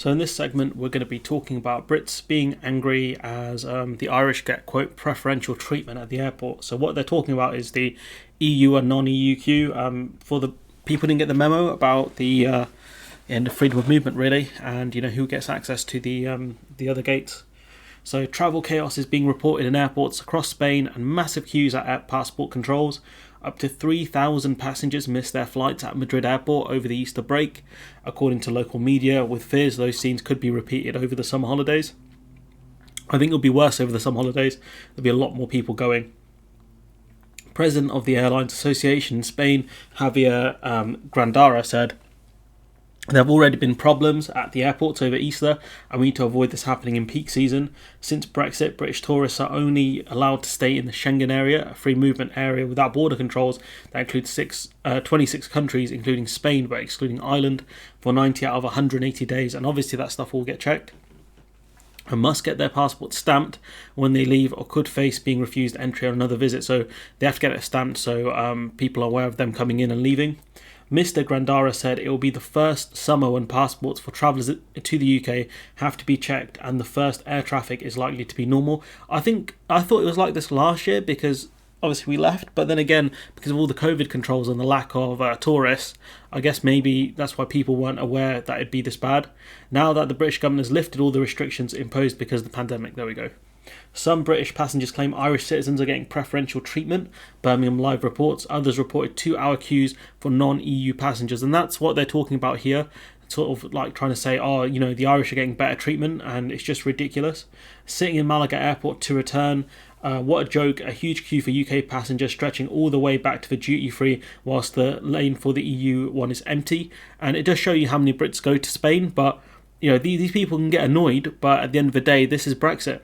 So in this segment, we're going to be talking about Brits being angry as the Irish get, quote, preferential treatment at the airport. So what they're talking about is the EU and non-EU queue. For the people who didn't get the memo about the end of freedom of movement, really, and who gets access to the other gates. So travel chaos is being reported in airports across Spain and massive queues at passport controls. Up to 3,000 passengers missed their flights at Madrid airport over the Easter break, according to local media, with fears those scenes could be repeated over the summer holidays. I think it'll be worse over the summer holidays. There'll be a lot more people going. President of the Airlines Association in Spain, Javier Grandara, said, "There have already been problems at the airports over Easter, and we need to avoid this happening in peak season. Since Brexit, British tourists are only allowed to stay in the Schengen area, a free movement area without border controls that includes 26 countries, including Spain, but excluding Ireland, for 90 out of 180 days. And obviously that stuff will get checked. And must get their passport stamped when they leave, or could face being refused entry on another visit." So they have to get it stamped so people are aware of them coming in and leaving. Mr. Grandara said it will be the first summer when passports for travellers to the UK have to be checked, and the first air traffic is likely to be normal. I thought it was like this last year because obviously we left, but then again, because of all the COVID controls and the lack of tourists, I guess maybe that's why people weren't aware that it'd be this bad. Now that the British government has lifted all the restrictions imposed because of the pandemic, there we go. Some British passengers claim Irish citizens are getting preferential treatment, Birmingham Live reports. Others reported 2-hour queues for non-EU passengers, and that's what they're talking about here. Sort of like trying to say, the Irish are getting better treatment, and it's just ridiculous. Sitting in Malaga airport to return, what a joke, a huge queue for UK passengers stretching all the way back to the duty-free whilst the lane for the EU one is empty. And it does show you how many Brits go to Spain, but these people can get annoyed, but at the end of the day, this is Brexit.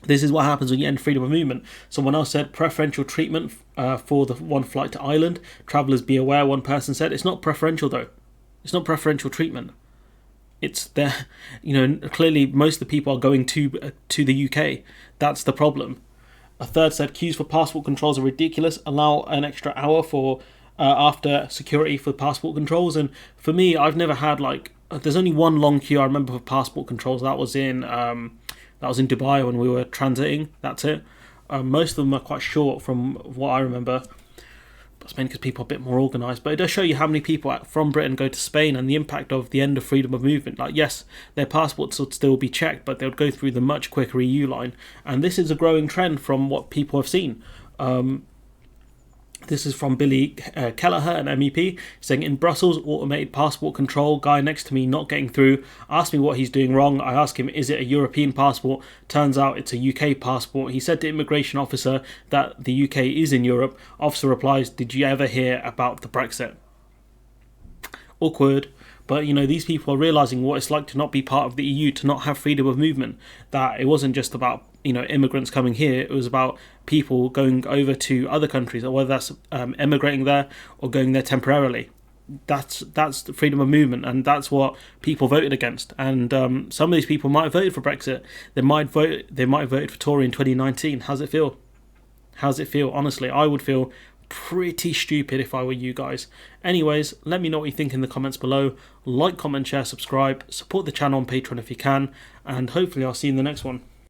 This is what happens when you end freedom of movement. Someone else said preferential treatment for the one flight to Ireland. Travellers be aware, one person said. It's not preferential though. It's not preferential treatment. It's there. Clearly most of the people are going to the UK. That's the problem. A third said queues for passport controls are ridiculous. Allow an extra hour for after security for passport controls. And for me, I've never had there's only one long queue I remember for passport controls. That was in Dubai when we were transiting. That's it. Most of them are quite short from what I remember. That's mainly because people are a bit more organised. But it does show you how many people from Britain go to Spain and the impact of the end of freedom of movement. Yes, their passports would still be checked, but they would go through the much quicker EU line. And this is a growing trend from what people have seen. This is from Billy Kelleher, an MEP, saying, "In Brussels, automated passport control, guy next to me not getting through, asked me what he's doing wrong. I asked him, is it a European passport? Turns out it's a UK passport. He said to immigration officer that the UK is in Europe. Officer replies, did you ever hear about the Brexit?" Awkward. But, these people are realising what it's like to not be part of the EU, to not have freedom of movement. That it wasn't just about, immigrants coming here. It was about people going over to other countries, or whether that's emigrating there or going there temporarily. That's the freedom of movement, and that's what people voted against. And some of these people might have voted for Brexit. They might have voted for Tory in 2019. How's it feel? Honestly, I would feel pretty stupid if I were you guys. Anyways, let me know what you think in the comments below. Like, comment, share, subscribe, support the channel on Patreon if you can, and hopefully I'll see you in the next one.